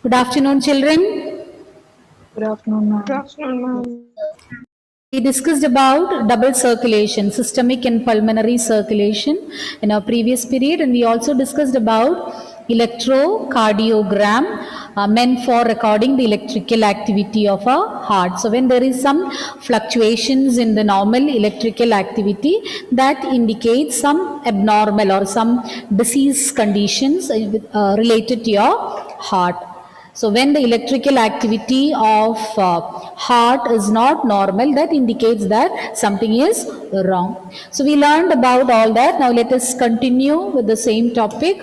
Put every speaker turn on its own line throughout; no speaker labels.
Good afternoon, children.
Good afternoon,
Good
ma'am.
afternoon, ma'am.
We discussed about double circulation, systemic and pulmonary circulation in our previous period, and we also discussed about electrocardiogram meant for recording the electrical activity of a heart. So when there is some fluctuations in the normal electrical activity, that indicates some abnormal or some disease conditions related to your heart. So when the electrical activity of heart is not normal, that indicates that something is wrong. So we learned about all that. Now let us continue with the same topic.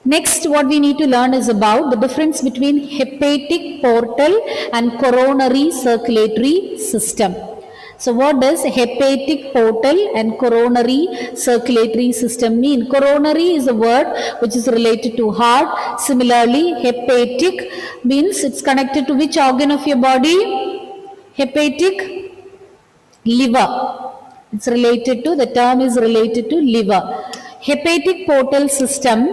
Next, what we need to learn is about the difference between hepatic portal and coronary circulatory system. So what does hepatic portal and coronary circulatory system mean? Coronary is a word which is related to heart. Similarly, hepatic means it's connected to which organ of your body? Hepatic, liver. It's related to, the term is related to liver. Hepatic portal system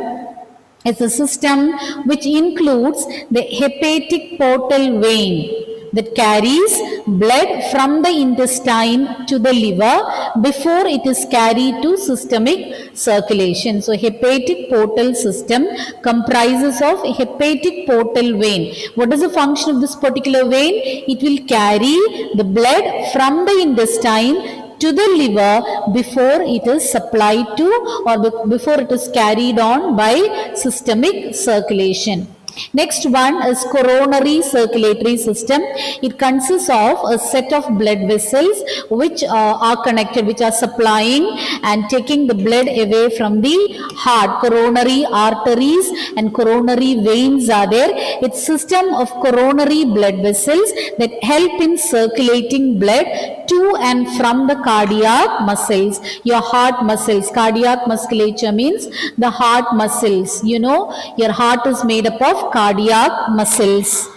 is a system which includes the hepatic portal vein that carries blood from the intestine to the liver before it is carried to systemic circulation. So hepatic portal system comprises of hepatic portal vein. What is the function of this particular vein? It will carry the blood from the intestine to the liver before it is supplied to or before it is carried on by systemic circulation. Next one is coronary circulatory system. It consists of a set of blood vessels which are connected, which are supplying and taking the blood away from the heart. Coronary arteries and coronary veins are there. It's system of coronary blood vessels that help in circulating blood to and from the cardiac muscles. Your heart muscles, cardiac musculature means the heart muscles. You know, your heart is made up of cardiac muscles.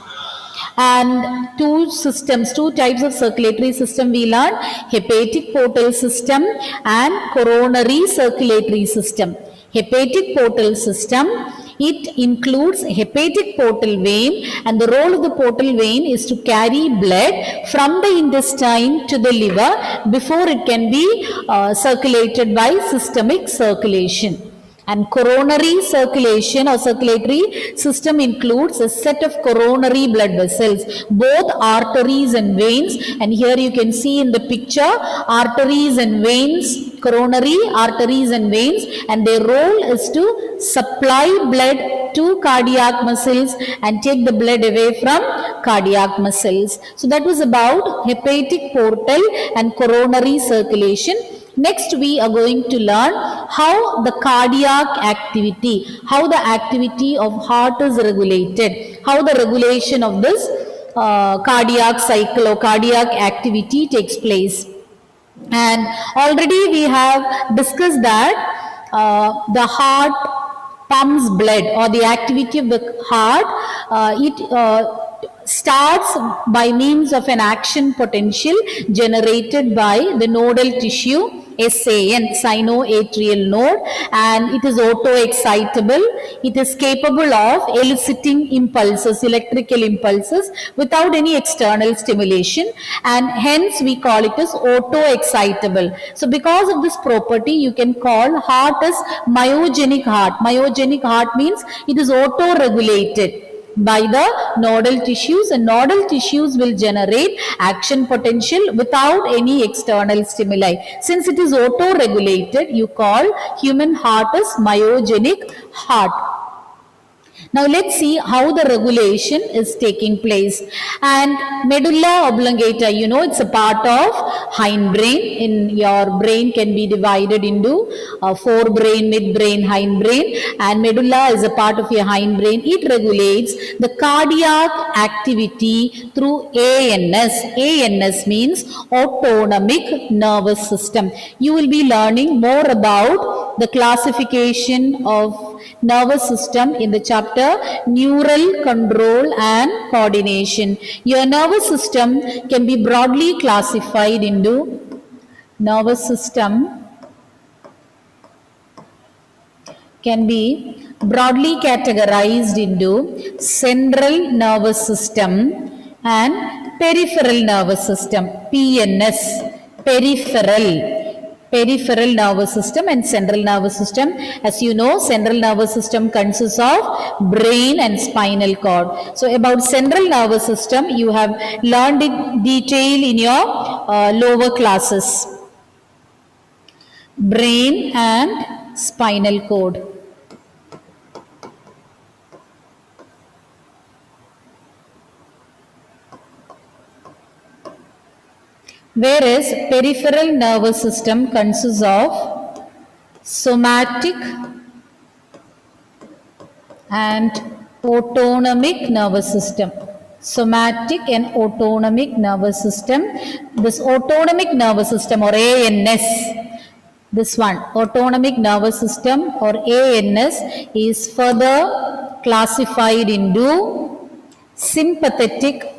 And two types of circulatory system we learned: hepatic portal system and coronary circulatory system. Hepatic portal system, it includes hepatic portal vein, and the role of the portal vein is to carry blood from the intestine to the liver before it can be circulated by systemic circulation. And coronary circulation or circulatory system includes a set of coronary blood vessels, both arteries and veins. And here you can see in the picture arteries and veins, coronary arteries and veins, and their role is to supply blood to cardiac muscles and take the blood away from cardiac muscles. So that was about hepatic portal and coronary circulation. Next, we are going to learn how the cardiac activity, how the activity of heart is regulated, how the regulation of this cardiac cycle or cardiac activity takes place. And already we have discussed that the heart pumps blood, or the activity of the heart, starts by means of an action potential generated by the nodal tissue SAN, sinoatrial node, and it is auto-excitable. It is capable of eliciting impulses, electrical impulses, without any external stimulation, and hence we call it as auto-excitable. So because of this property, you can call heart as myogenic heart. Myogenic heart means it is auto-regulated by the nodal tissues, and nodal tissues will generate action potential without any external stimuli. Since it is auto-regulated, you call human heart as myogenic heart. Now let's see how the regulation is taking place. And medulla oblongata, you know, it's a part of hindbrain. In your brain can be divided into forebrain, midbrain, hindbrain, and medulla is a part of your hindbrain. It regulates the cardiac activity through ANS. ANS means autonomic nervous system. You will be learning more about the classification of nervous system in the chapter Neural Control and Coordination. Your nervous system can be broadly classified into nervous system can be broadly categorized into central nervous system and peripheral nervous system, PNS, peripheral nervous system and central nervous system. As you know, central nervous system consists of brain and spinal cord. So about central nervous system, you have learned in detail in your lower classes. Brain and spinal cord. Whereas peripheral nervous system consists of somatic and autonomic nervous system. Somatic and autonomic nervous system. This autonomic nervous system or ANS, this one, autonomic nervous system or ANS is further classified into sympathetic.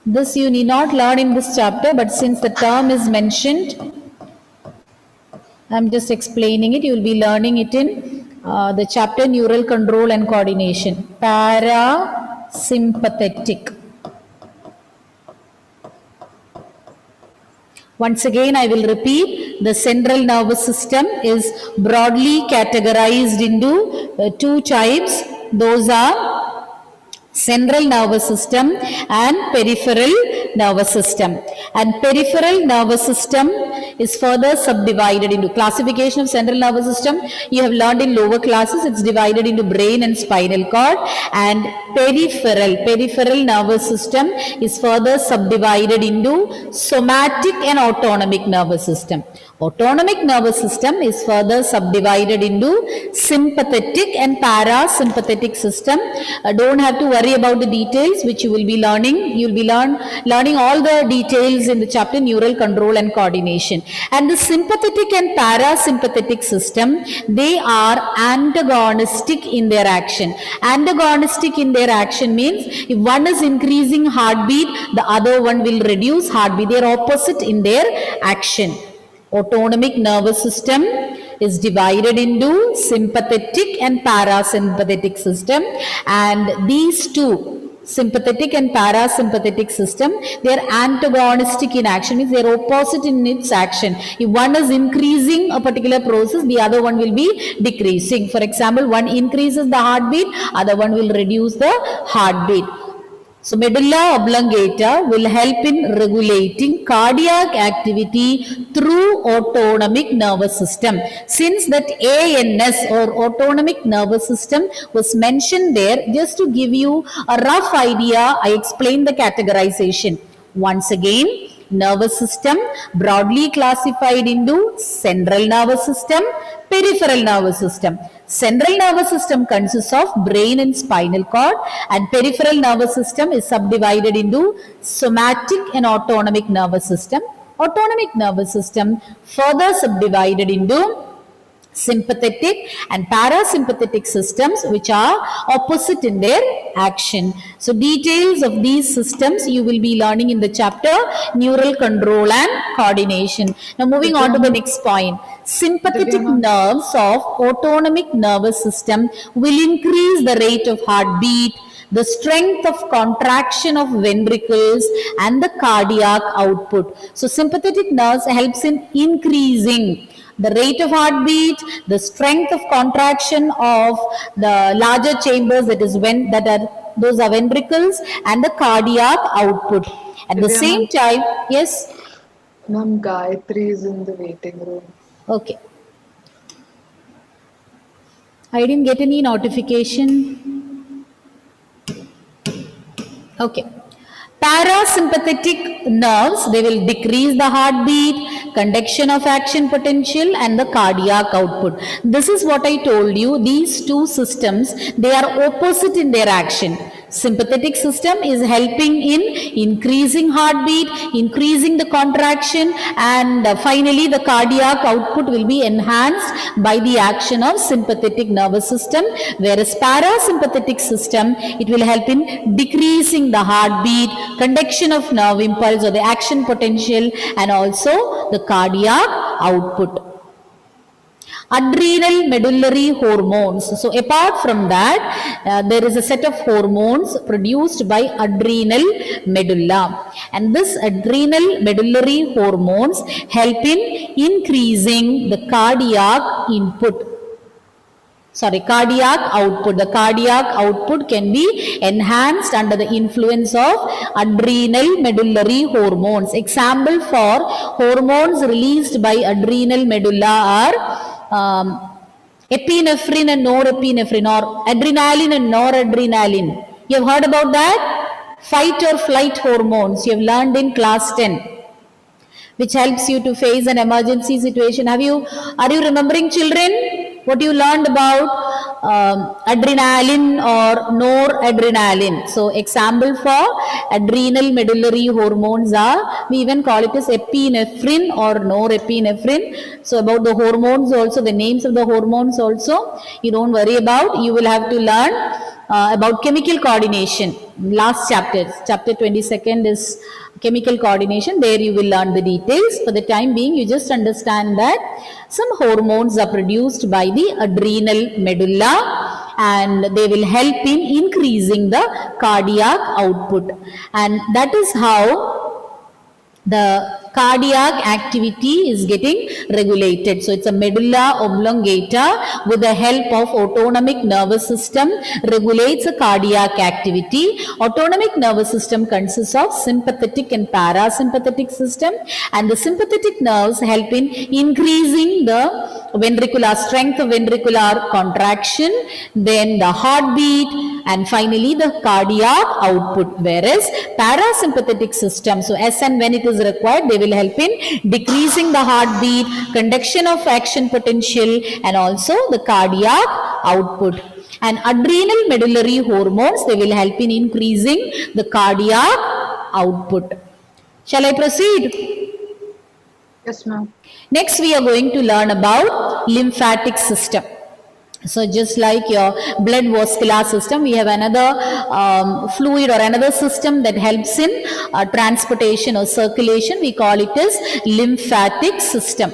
This you need not learn in this chapter, but since the term is mentioned, I am just explaining it. You will be learning it in the chapter Neural Control and Coordination. Parasympathetic. Once again, I will repeat, the central nervous system is broadly categorized into two types. Those are central nervous system and peripheral nervous system. And peripheral nervous system is further subdivided into classification of central nervous system. You have learned in lower classes, it's divided into brain and spinal cord. And peripheral nervous system is further subdivided into somatic and autonomic nervous system. Autonomic nervous system is further subdivided into sympathetic and parasympathetic system. Don't have to worry about the details which you will be learning. You will be learning all the details in the chapter Neural Control and Coordination. And the sympathetic and parasympathetic system, they are antagonistic in their action. Antagonistic in their action means if one is increasing heartbeat, the other one will reduce heartbeat. They are opposite in their action. Autonomic nervous system is divided into sympathetic and parasympathetic system, and these two, sympathetic and parasympathetic system, they are antagonistic in action, means they are opposite in its action. If one is increasing a particular process, the other one will be decreasing. For example, one increases the heartbeat, other one will reduce the heartbeat. So medulla oblongata will help in regulating cardiac activity through autonomic nervous system. Since that ANS or autonomic nervous system was mentioned there, just to give you a rough idea, I explained the categorization. Once again, nervous system broadly classified into central nervous system, peripheral nervous system. Central nervous system consists of brain and spinal cord, and peripheral nervous system is subdivided into somatic and autonomic nervous system. Autonomic nervous system further subdivided into sympathetic and parasympathetic systems, which are opposite in their action. So details of these systems you will be learning in the chapter Neural Control and Coordination. Now moving on to the next point. Sympathetic nerves of autonomic nervous system will increase the rate of heartbeat, the strength of contraction of ventricles, and the cardiac output. So sympathetic nerves helps in increasing the rate of heartbeat, the strength of contraction of the larger chambers, those are ventricles, and the cardiac output. At the same time, yes?
Ma'am, Gayatri is in the waiting room.
Okay. I didn't get any notification. Okay. Parasympathetic nerves, they will decrease the heartbeat, conduction of action potential, and the cardiac output. This is what I told you. These two systems, they are opposite in their action. Sympathetic system is helping in increasing heartbeat, increasing the contraction, and finally the cardiac output will be enhanced by the action of sympathetic nervous system, whereas parasympathetic system, it will help in decreasing the heartbeat, conduction of nerve impulse or the action potential, and also the cardiac output. Adrenal medullary hormones. So apart from that, there is a set of hormones produced by adrenal medulla, and this adrenal medullary hormones help in increasing the cardiac output. The cardiac output can be enhanced under the influence of adrenal medullary hormones. Example for hormones released by adrenal medulla are epinephrine and norepinephrine, or adrenaline and noradrenaline. You have heard about that? Fight or flight hormones. You have learned in class 10, which helps you to face an emergency situation. Are you remembering, children, what you learned about adrenaline or noradrenaline? So example for adrenal medullary hormones are, we even call it as epinephrine or norepinephrine. So about the hormones also, the names of the hormones also, you don't worry about. You will have to learn about chemical coordination. Last chapter 22nd is chemical coordination. There you will learn the details. For the time being, you just understand that some hormones are produced by the adrenal medulla, and they will help in increasing the cardiac output, and that is how the cardiac activity is getting regulated. So it's a medulla oblongata with the help of autonomic nervous system regulates the cardiac activity. Autonomic nervous system consists of sympathetic and parasympathetic system, and the sympathetic nerves help in increasing the ventricular strength of ventricular contraction, then the heartbeat, and finally the cardiac output. Whereas parasympathetic system, so as and when it is required, they will help in decreasing the heartbeat, conduction of action potential, and also the cardiac output. And adrenal medullary hormones, they will help in increasing the cardiac output. Shall I proceed?
Yes, ma'am.
Next, we are going to learn about lymphatic system. So just like your blood vascular system, we have another fluid or another system that helps in transportation or circulation. We call it as lymphatic system.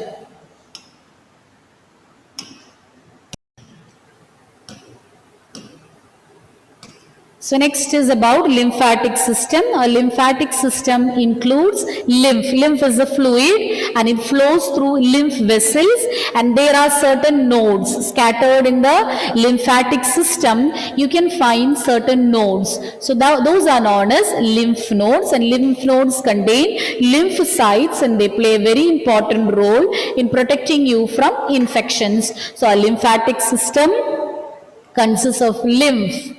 So next is about lymphatic system. A lymphatic system includes lymph. Lymph is a fluid and it flows through lymph vessels, and there are certain nodes scattered in the lymphatic system. You can find certain nodes. So those are known as lymph nodes, and lymph nodes contain lymphocytes, and they play a very important role in protecting you from infections. So a lymphatic system consists of lymph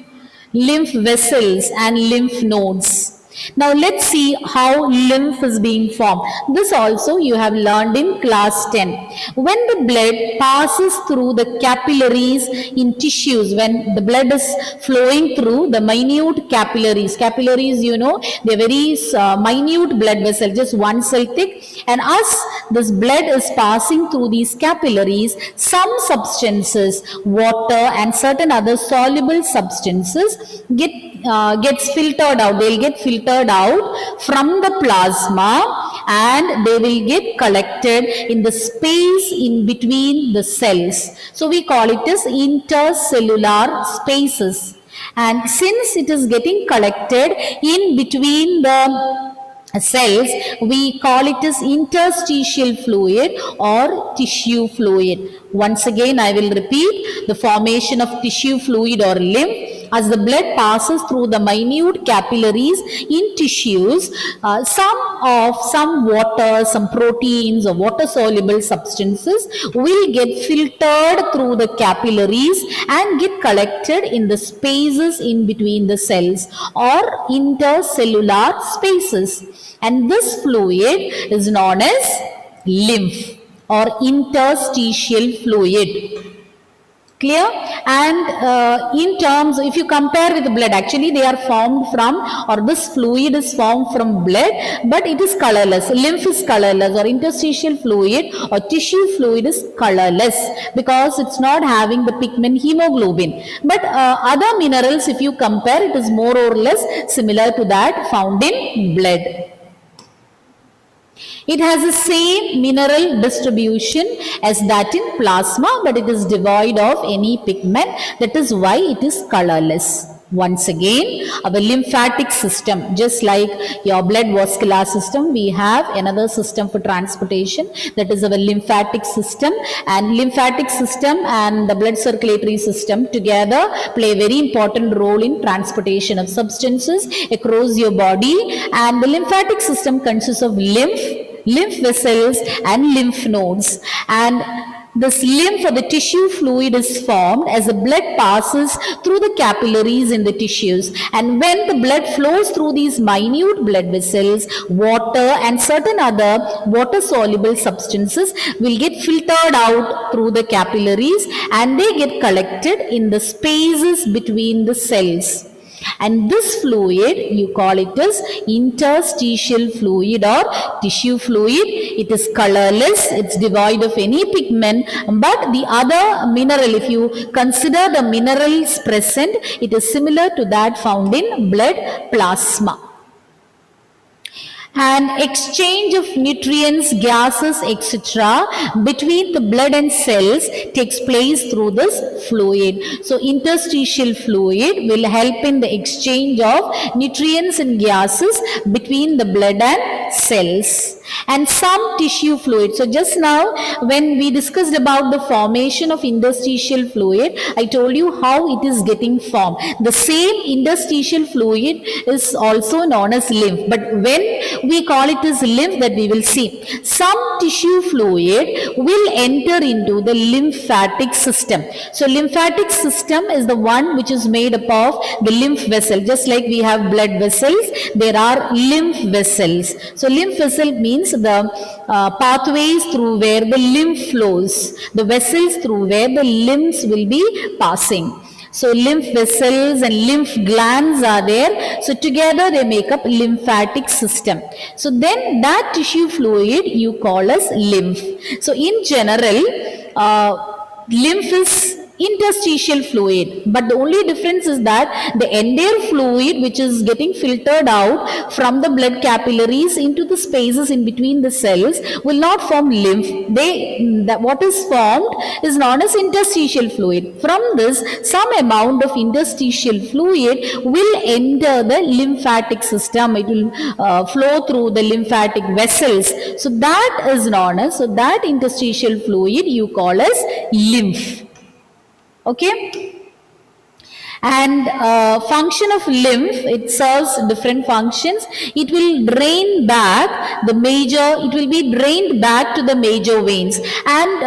vessels and lymph nodes. Now let's see how lymph is being formed. This also you have learned in class 10. When the blood passes through the capillaries in tissues, when the blood is flowing through the minute capillaries, you know, they're very minute blood vessel, just 1 cell thick, and as this blood is passing through these capillaries, some substances, water and certain other soluble substances gets filtered out. They'll get filtered out from the plasma, and they will get collected in the space in between the cells. So we call it as intercellular spaces. And since it is getting collected in between the cells, we call it as interstitial fluid or tissue fluid. Once again, I will repeat the formation of tissue fluid or lymph. As the blood passes through the minute capillaries in tissues, some water, some proteins or water-soluble substances will get filtered through the capillaries and get collected in the spaces in between the cells or intercellular spaces. And this fluid is known as lymph or interstitial fluid. Clear? And in terms, if you compare with blood, actually they are formed from, or this fluid is formed from blood, but it is colorless. Lymph is colorless, or interstitial fluid or tissue fluid is colorless because it's not having the pigment hemoglobin. But other minerals, if you compare, it is more or less similar to that found in blood. It has the same mineral distribution as that in plasma, but it is devoid of any pigment. That is why it is colorless. Once again, our lymphatic system, just like your blood vascular system, we have another system for transportation, that is our lymphatic system. And lymphatic system and the blood circulatory system together play a very important role in transportation of substances across your body. And the lymphatic system consists of lymph vessels and lymph nodes. And this lymph or the tissue fluid is formed as the blood passes through the capillaries in the tissues. And when the blood flows through these minute blood vessels, water and certain other water-soluble substances will get filtered out through the capillaries, and they get collected in the spaces between the cells. And this fluid, you call it as interstitial fluid or tissue fluid. It is colorless, it's devoid of any pigment, but the other mineral, if you consider the minerals present, it is similar to that found in blood plasma. And exchange of nutrients, gases, etc. between the blood and cells takes place through this fluid. So interstitial fluid will help in the exchange of nutrients and gases between the blood and cells. And some tissue fluid. So just now when we discussed about the formation of interstitial fluid, I told you how it is getting formed. The same interstitial fluid is also known as lymph, but when we call it as lymph, that we will see. Some tissue fluid will enter into the lymphatic system. So lymphatic system is the one which is made up of the lymph vessel. Just like we have blood vessels, there are lymph vessels. So lymph vessel means the pathways through where the lymph flows, the vessels through where the lymphs will be passing. So lymph vessels and lymph glands are there. So together they make up lymphatic system. So then that tissue fluid you call as lymph. So in general, lymph is interstitial fluid, but the only difference is that the entire fluid which is getting filtered out from the blood capillaries into the spaces in between the cells will not form lymph. What is formed is known as interstitial fluid. From this, some amount of interstitial fluid will enter the lymphatic system. It will flow through the lymphatic vessels. So that is known as, so that interstitial fluid you call as lymph. Okay. And function of lymph, it serves different functions. It will drain back the major, it will be drained back to the major veins, and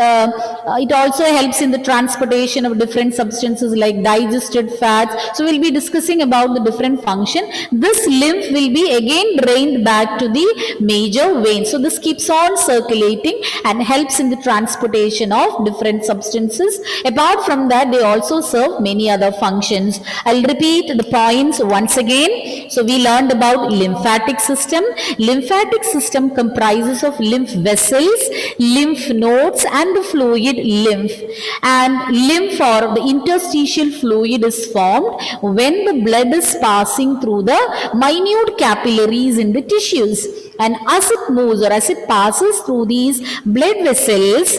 it also helps in the transportation of different substances like digested fats. So we'll be discussing about the different function. This lymph will be again drained back to the major veins. So this keeps on circulating and helps in the transportation of different substances. Apart from that, they also serve many other functions. I'll repeat the points once again. So we learned about lymphatic system. Lymphatic system comprises of lymph vessels, lymph nodes and the fluid lymph. And lymph or the interstitial fluid is formed when the blood is passing through the minute capillaries in the tissues. And as it moves or as it passes through these blood vessels,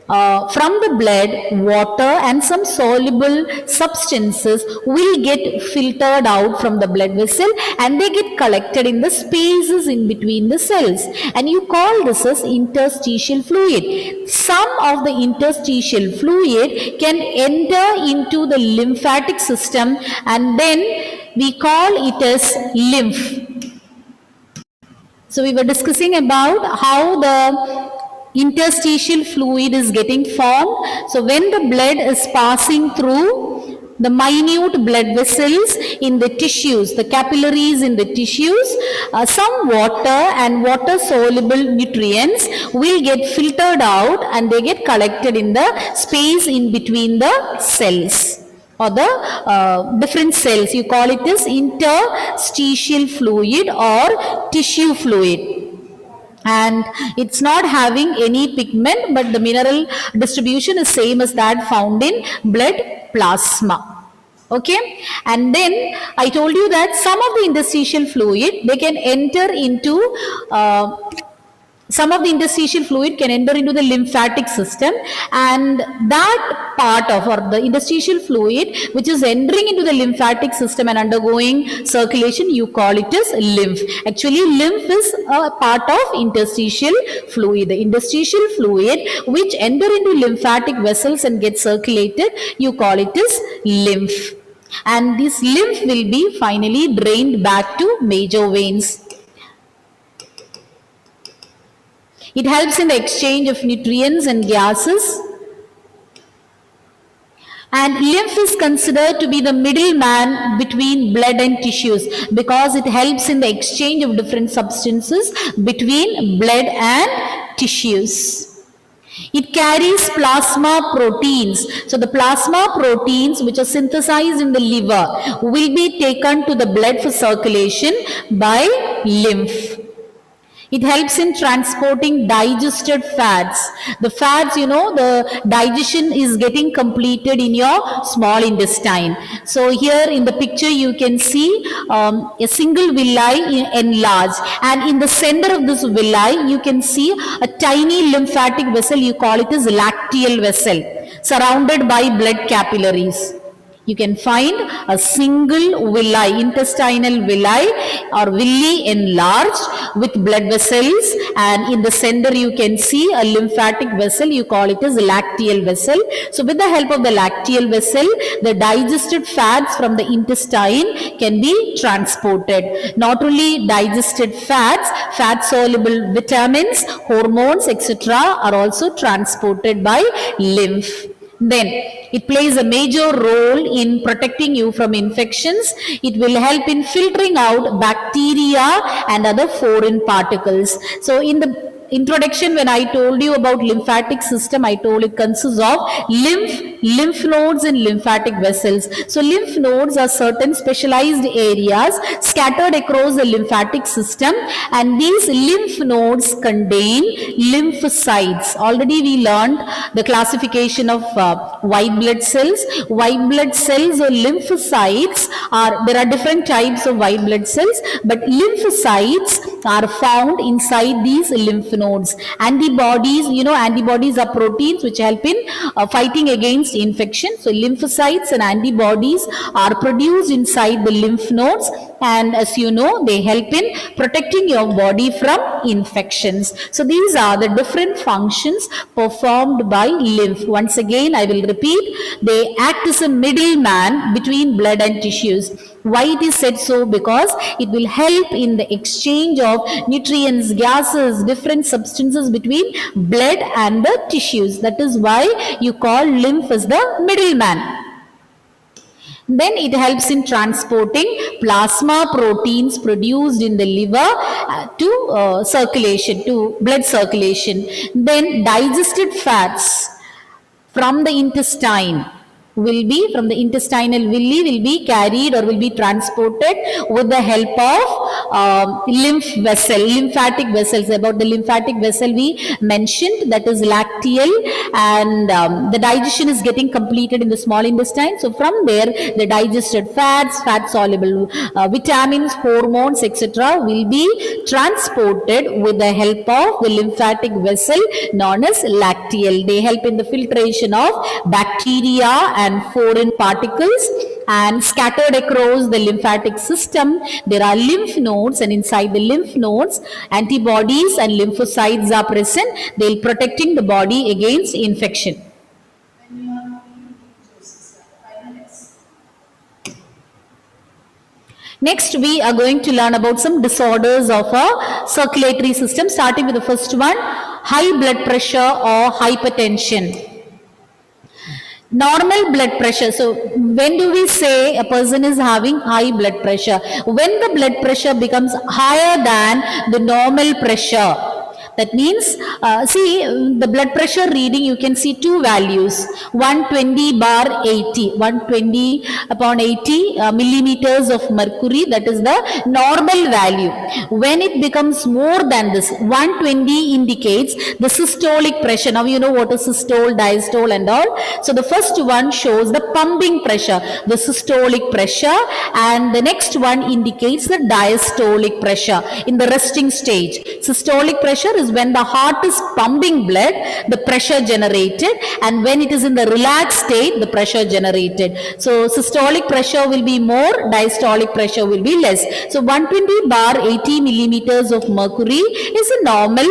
from the blood, water and some soluble substances will get filtered out from the blood vessel, and they get collected in the spaces in between the cells, and you call this as interstitial fluid. Some of the interstitial fluid can enter into the lymphatic system, and then we call it as lymph. So we were discussing about how the interstitial fluid is getting formed. So when the blood is passing through the minute blood vessels in the tissues, the capillaries in the tissues, some water and water soluble nutrients will get filtered out and they get collected in the space in between the cells or the different cells. You call it as interstitial fluid or tissue fluid. And it's not having any pigment, but the mineral distribution is same as that found in blood plasma. Okay, and then I told you that some of the interstitial fluid, they can enter into some of the interstitial fluid can enter into the lymphatic system, and that part of or the interstitial fluid which is entering into the lymphatic system and undergoing circulation, you call it as lymph. Actually, lymph is a part of interstitial fluid. The interstitial fluid which enter into lymphatic vessels and get circulated, you call it as lymph. And this lymph will be finally drained back to major veins. It helps in the exchange of nutrients and gases. And lymph is considered to be the middleman between blood and tissues because it helps in the exchange of different substances between blood and tissues. It carries plasma proteins. So the plasma proteins which are synthesized in the liver will be taken to the blood for circulation by lymph. It helps in transporting digested fats. The fats, the digestion is getting completed in your small intestine. So here in the picture you can see a single villi enlarged, and in the center of this villi you can see a tiny lymphatic vessel, you call it as lacteal vessel, surrounded by blood capillaries. You can find a single villi, intestinal villi or villi enlarged with blood vessels, and in the center you can see a lymphatic vessel, you call it as lacteal vessel. So with the help of the lacteal vessel, the digested fats from the intestine can be transported. Not only digested fats, fat-soluble vitamins, hormones, etc. are also transported by lymph. Then it plays a major role in protecting you from infections. It will help in filtering out bacteria and other foreign particles. So in the introduction, when I told you about lymphatic system, I told it consists of lymph nodes and lymphatic vessels. So lymph nodes are certain specialized areas scattered across the lymphatic system, and these lymph nodes contain lymphocytes. Already we learned the classification of white blood cells. White blood cells or lymphocytes there are different types of white blood cells, but lymphocytes are found inside these lymph nodes. Antibodies, antibodies are proteins which help in fighting against infection. So lymphocytes and antibodies are produced inside the lymph nodes, and as you know, they help in protecting your body from infections. So these are the different functions performed by lymph. Once again, I will repeat, they act as a middleman between blood and tissues. Why it is said so? Because it will help in the exchange of nutrients, gases, different substances between blood and the tissues. That is why you call lymph as the middleman. Then it helps in transporting plasma proteins produced in the liver to circulation, to blood circulation. Then digested fats from the intestine from the intestinal villi will be carried or will be transported with the help of lymphatic vessels. About the lymphatic vessel we mentioned, that is lacteal, and the digestion is getting completed in the small intestine. So from there, the digested fats, fat-soluble vitamins, hormones, etc. will be transported with the help of the lymphatic vessel known as lacteal. They help in the filtration of bacteria and foreign particles, and scattered across the lymphatic system there are lymph nodes, and inside the lymph nodes antibodies and lymphocytes are present. They are protecting the body against infection. Next, we are going to learn about some disorders of a circulatory system, starting with the first one, high blood pressure or hypertension. Normal blood pressure. So When do we say a person is having high blood pressure? When the blood pressure becomes higher than the normal pressure. That means, see, the blood pressure reading, you can see two values, 120 bar 80, 120 upon 80 millimeters of mercury, that is the normal value. When it becomes more than this, 120 indicates the systolic pressure. Now you know what is systole, diastole and all. So the first one shows the pumping pressure, the systolic pressure, and the next one indicates the diastolic pressure in the resting stage. Systolic pressure is when the heart is pumping blood, the pressure generated, and when it is in the relaxed state, the pressure generated. So systolic pressure will be more, diastolic pressure will be less. So 120 bar 80 millimeters of mercury is a normal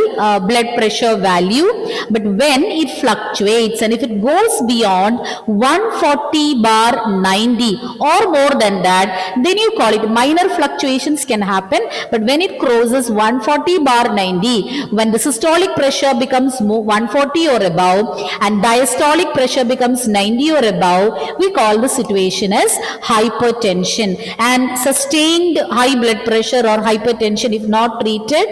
blood pressure value, but when it fluctuates and if it goes beyond 140 bar 90 or more than that, then you call it, minor fluctuations can happen, but when it crosses 140 bar 90, when the systolic pressure becomes 140 or above and diastolic pressure becomes 90 or above, we call the situation as hypertension. And sustained high blood pressure or hypertension, if not treated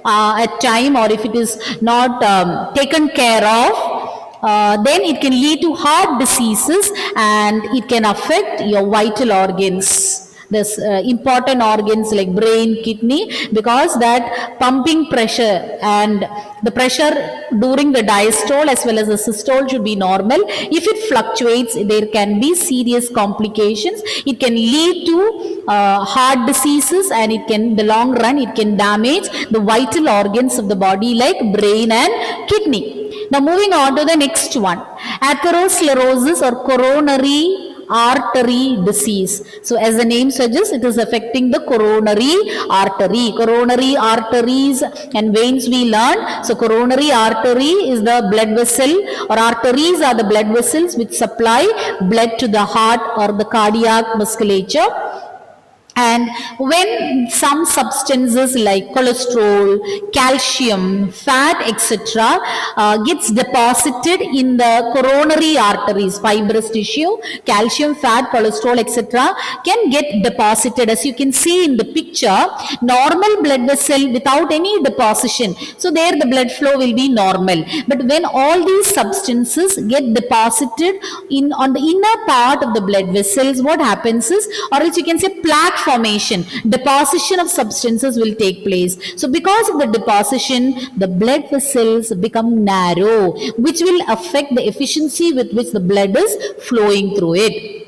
at time, or if it is not taken care of, then it can lead to heart diseases and it can affect your vital organs. This important organs like brain, kidney, because that pumping pressure and the pressure during the diastole as well as the systole should be normal. If it fluctuates, there can be serious complications. It can lead to heart diseases, and it can, in the long run, it can damage the vital organs of the body like brain and kidney. Now moving on to the next one, atherosclerosis or coronary artery disease. So as the name suggests, it is affecting the coronary artery. Coronary arteries and veins we learn. So coronary artery is the blood vessel, or arteries are the blood vessels which supply blood to the heart or the cardiac musculature. And when some substances like cholesterol, calcium, fat, etc. Gets deposited in the coronary arteries, fibrous tissue, calcium, fat, cholesterol, etc. can get deposited. As you can see in the picture, normal blood vessel without any deposition. So there the blood flow will be normal. But when all these substances get deposited on the inner part of the blood vessels, what happens is, or else you can say plaque formation, deposition of substances will take place. So because of the deposition, the blood vessels become narrow, which will affect the efficiency with which the blood is flowing through it.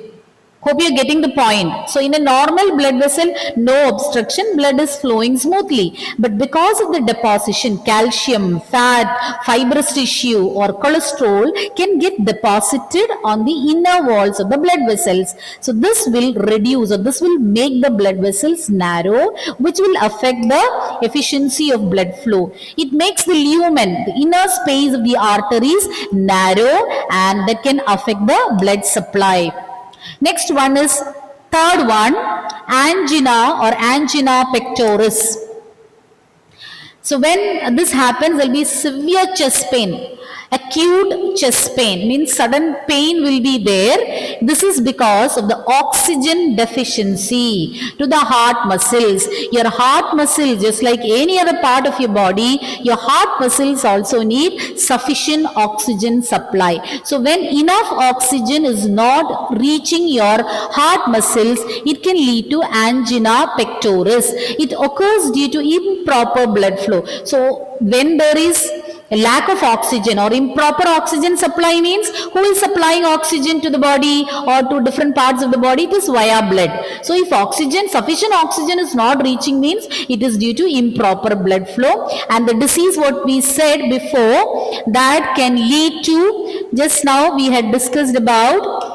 Hope you are getting the point. So in a normal blood vessel, no obstruction, blood is flowing smoothly. But because of the deposition, calcium, fat, fibrous tissue or cholesterol can get deposited on the inner walls of the blood vessels. So this will reduce, or this will make the blood vessels narrow, which will affect the efficiency of blood flow. It makes the lumen, the inner space of the arteries, narrow, and that can affect the blood supply. Next one is third one, angina or angina pectoris. So when this happens, there will be severe chest pain. Acute chest pain means sudden pain will be there. This is because of the oxygen deficiency to the heart muscles. Your heart muscles, just like any other part of your body, your heart muscles also need sufficient oxygen supply. So when enough oxygen is not reaching your heart muscles, it can lead to angina pectoris. It occurs due to improper blood flow. So when there is a lack of oxygen or improper oxygen supply, means who is supplying oxygen to the body or to different parts of the body? It is via blood. So if sufficient oxygen is not reaching, means it is due to improper blood flow. And the disease, what we said before, that can lead to, just now we had discussed about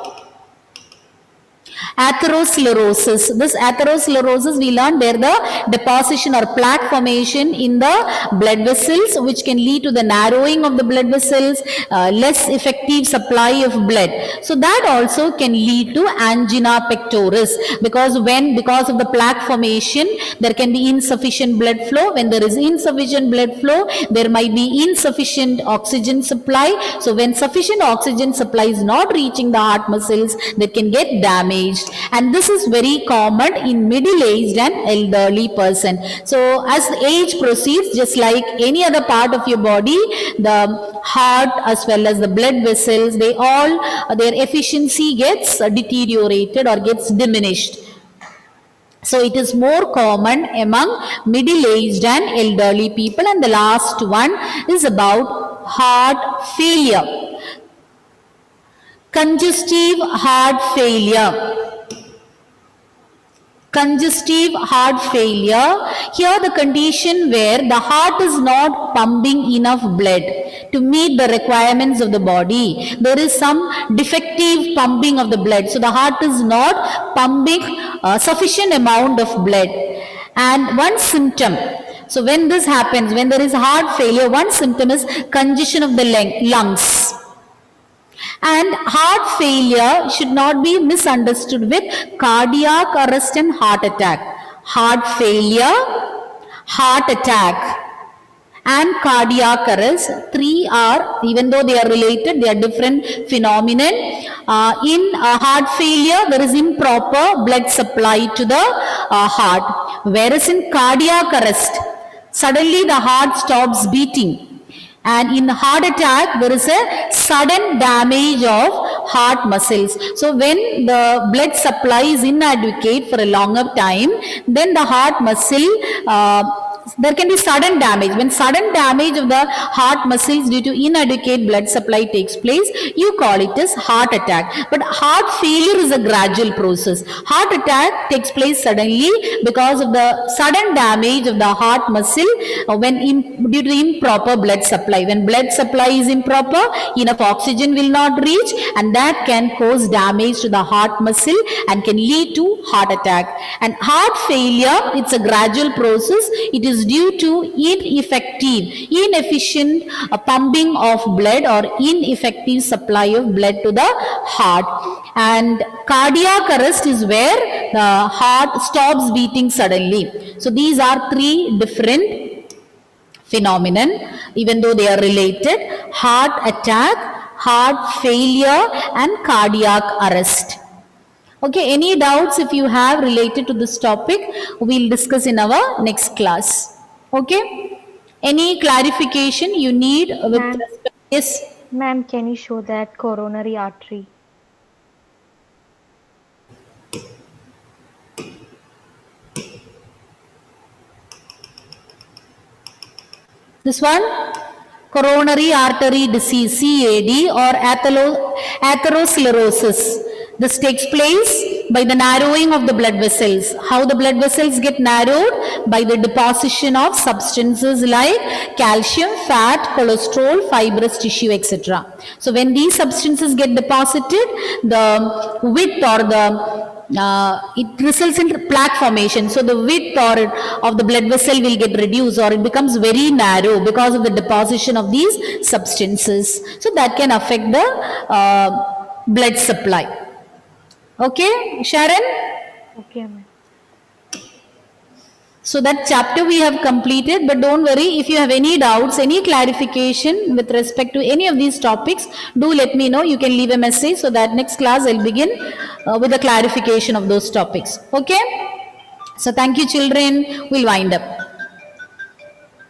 Atherosclerosis. This atherosclerosis we learned there the deposition or plaque formation in the blood vessels, which can lead to the narrowing of the blood vessels, less effective supply of blood. So that also can lead to angina pectoris, because of the plaque formation there can be insufficient blood flow. When there is insufficient blood flow, there might be insufficient oxygen supply. So when sufficient oxygen supply is not reaching the heart muscles, they can get damaged, and this is very common in middle-aged and elderly person. So as the age proceeds, just like any other part of your body, the heart as well as the blood vessels, they all their efficiency gets deteriorated or gets diminished. So it is more common among middle-aged and elderly people. And the last one is about heart failure. Congestive heart failure. Congestive heart failure. Here the condition where the heart is not pumping enough blood to meet the requirements of the body. There is some defective pumping of the blood. So the heart is not pumping sufficient amount of blood. And one symptom, so when this happens, when there is heart failure, one symptom is congestion of the lungs. And heart failure should not be misunderstood with cardiac arrest and heart attack. Heart failure, heart attack and cardiac arrest, three are, even though they are related, they are different phenomenon. In heart failure, there is improper blood supply to the heart. Whereas in cardiac arrest, suddenly the heart stops beating. And in heart attack, there is a sudden damage of heart muscles. So when the blood supply is inadequate for a longer time, then the heart muscle, there can be sudden damage. When sudden damage of the heart muscles due to inadequate blood supply takes place, you call it as heart attack. But heart failure is a gradual process. Heart attack takes place suddenly because of the sudden damage of the heart muscle due to improper blood supply. When blood supply is improper, enough oxygen will not reach, and that can cause damage to the heart muscle and can lead to heart attack. And heart failure, it's a gradual process. It is due to inefficient pumping of blood or ineffective supply of blood to the heart. And cardiac arrest is where the heart stops beating suddenly. So these are three different phenomenon, even though they are related: heart attack, heart failure and cardiac arrest. Okay, any doubts if you have related to this topic, we'll discuss in our next class. Okay, any clarification you need with respect? Yes.
Ma'am, can you show that coronary artery?
This one? Coronary artery disease, CAD, or atherosclerosis. This takes place by the narrowing of the blood vessels. How the blood vessels get narrowed? By the deposition of substances like calcium, fat, cholesterol, fibrous tissue, etc. So when these substances get deposited, the width or it results in plaque formation. So the width of the blood vessel will get reduced, or it becomes very narrow because of the deposition of these substances. So that can affect the blood supply. Okay, Sharon?
Okay, ma'am.
So that chapter we have completed, but don't worry, if you have any doubts, any clarification with respect to any of these topics, do let me know. You can leave a message so that next class I'll begin with the clarification of those topics. Okay? So thank you, children. We'll wind up.